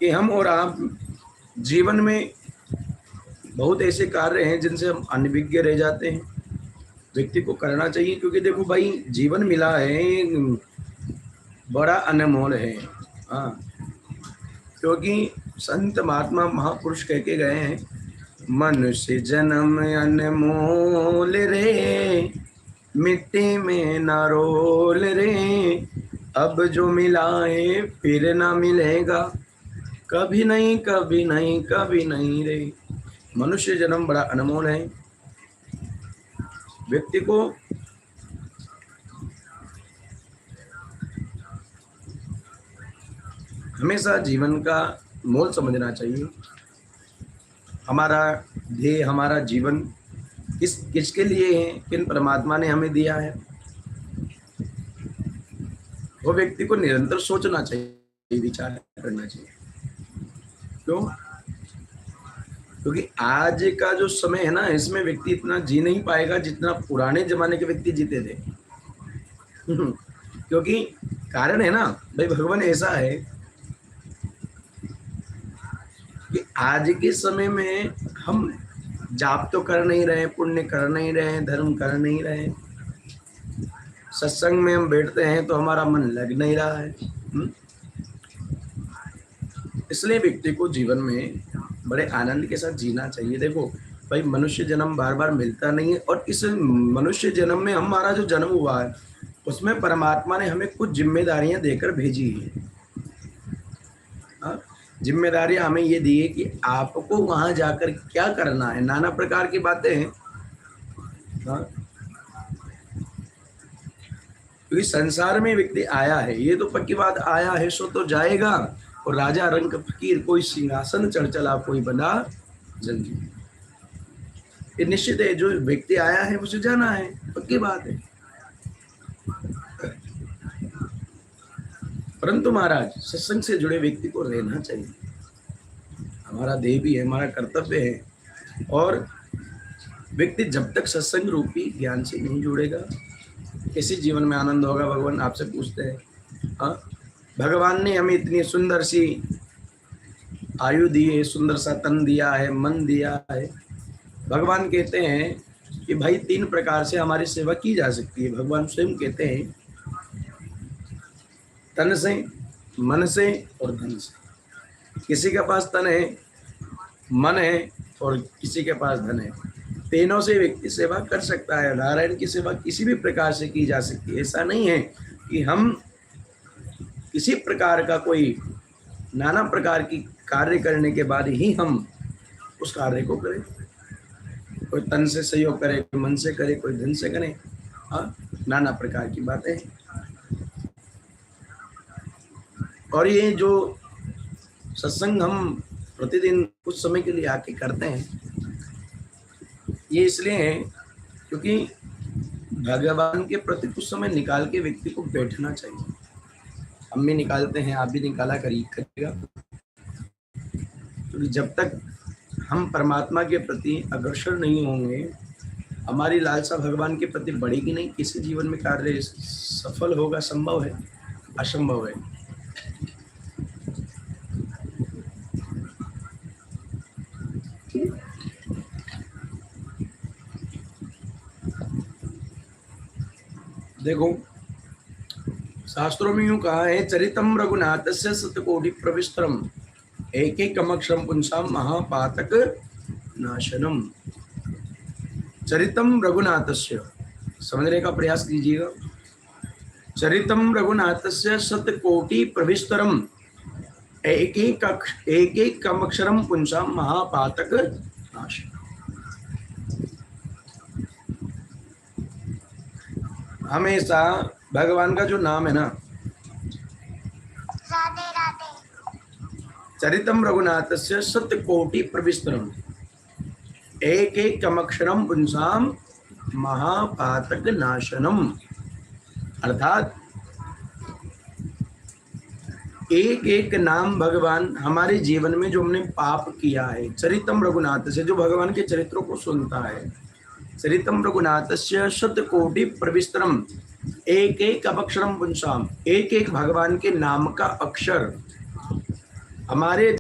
कि हम और आप जीवन में बहुत ऐसे कार्य हैं जिनसे हम अनभिज्ञ रह जाते हैं। व्यक्ति को करना चाहिए, क्योंकि देखो भाई, जीवन मिला है, बड़ा अनमोल है। हाँ, क्योंकि संत महात्मा महापुरुष कह के गए हैं, मनुष्य जन्म अनमोल रे, मिट्टी में न रोल रे, अब जो मिला है फिर ना मिलेगा, कभी नहीं कभी नहीं कभी नहीं रे। मनुष्य जन्म बड़ा अनमोल है। व्यक्ति को हमेशा जीवन का मोल समझना चाहिए। हमारा ध्येय, हमारा जीवन किसके लिए है, किन परमात्मा ने हमें दिया है, वो व्यक्ति को निरंतर सोचना चाहिए, विचार करना चाहिए। क्यों? क्योंकि आज का जो समय है ना, इसमें व्यक्ति इतना जी नहीं पाएगा जितना पुराने जमाने के व्यक्ति जीते थे। क्योंकि कारण है ना भाई, भगवान ऐसा है कि आज के समय में हम जाप तो कर नहीं रहे, पुण्य कर नहीं रहे, धर्म कर नहीं रहे, सत्संग में हम बैठते हैं तो हमारा मन लग नहीं रहा है। इसलिए व्यक्ति को जीवन में बड़े आनंद के साथ जीना चाहिए। देखो भाई, मनुष्य जन्म बार बार मिलता नहीं है, और इस मनुष्य जन्म में हमारा जो जन्म हुआ है उसमें परमात्मा ने हमें कुछ जिम्मेदारियां देकर भेजी है। जिम्मेदारियां हमें ये दी है कि आपको वहां जाकर क्या करना है, नाना प्रकार की बातें हैं। क्योंकि संसार में व्यक्ति आया है, ये तो पक्की बात, आया है सो तो जाएगा। और राजा रंग फकीर, कोई सिंहासन चढ़ चला कोई बना जंजीर। ये निश्चित है, जो व्यक्ति आया है उसे जाना है, पक्की बात है। परंतु महाराज, सत्संग से जुड़े व्यक्ति को रहना चाहिए। हमारा ध्येय भी है, हमारा कर्तव्य है। और व्यक्ति जब तक सत्संग रूपी ज्ञान से नहीं जुड़ेगा, कैसे जीवन में आनंद होगा? भगवान आपसे पूछते हैं। हाँ, भगवान ने हमें इतनी सुंदर सी आयु दी है, सुंदर सा तन दिया है, मन दिया है। भगवान कहते हैं कि भाई 3 प्रकार से हमारी सेवा की जा सकती है। भगवान स्वयं कहते हैं, तन से, मन से और धन से। किसी के पास तन है, मन है और किसी के पास धन है, तीनों से व्यक्ति सेवा कर सकता है। नारायण की सेवा किसी भी प्रकार से की जा सकती है। ऐसा नहीं है कि हम किसी प्रकार का कोई नाना प्रकार की कार्य करने के बाद ही हम उस कार्य को करें। कोई तन से सहयोग करे, कोई मन से करे, कोई धन से करे। नाना प्रकार की बातें हैं। और ये जो सत्संग हम प्रतिदिन कुछ समय के लिए आके करते हैं, ये इसलिए है क्योंकि भगवान के प्रति कुछ समय निकाल के व्यक्ति को बैठना चाहिए। हम भी निकालते हैं, आप भी निकाला करिएगा। क्योंकि जब तक हम परमात्मा के प्रति अग्रसर नहीं होंगे, हमारी लालसा भगवान के प्रति बढ़ेगी नहीं, किसी जीवन में कार्य सफल होगा संभव है? असंभव है। देखो, शास्त्रों में यूं कहा है, चरितम रघुनाथस्य शतकोटि प्रविस्तरम, एक एक अक्षरम पुंसाम महापातक नाशनम। चरितम रघुनाथस्य, समझने का प्रयास कीजिएगा। चरितम रघुनाथस्य शतकोटि प्रविस्तरम, एक एक अक्षरम पुंसाम महापातक नाशनम। हमेशा भगवान का जो नाम है ना, राधे राधे, चरितम रघुनाथस्य शतकोटि प्रविस्तरम, एक एक अक्षरम पुंसाम महापातक नाशनम। अर्थात एक एक नाम भगवान हमारे जीवन में जो हमने पाप किया है, चरितम रघुनाथ से, जो भगवान के चरित्रों को सुनता है, चरितम रघुनाथस्य शतकोटि प्रविस्तरम, एक एक अक्षरम पुंसाम, एक एक भगवान के नाम का अक्षर हमारे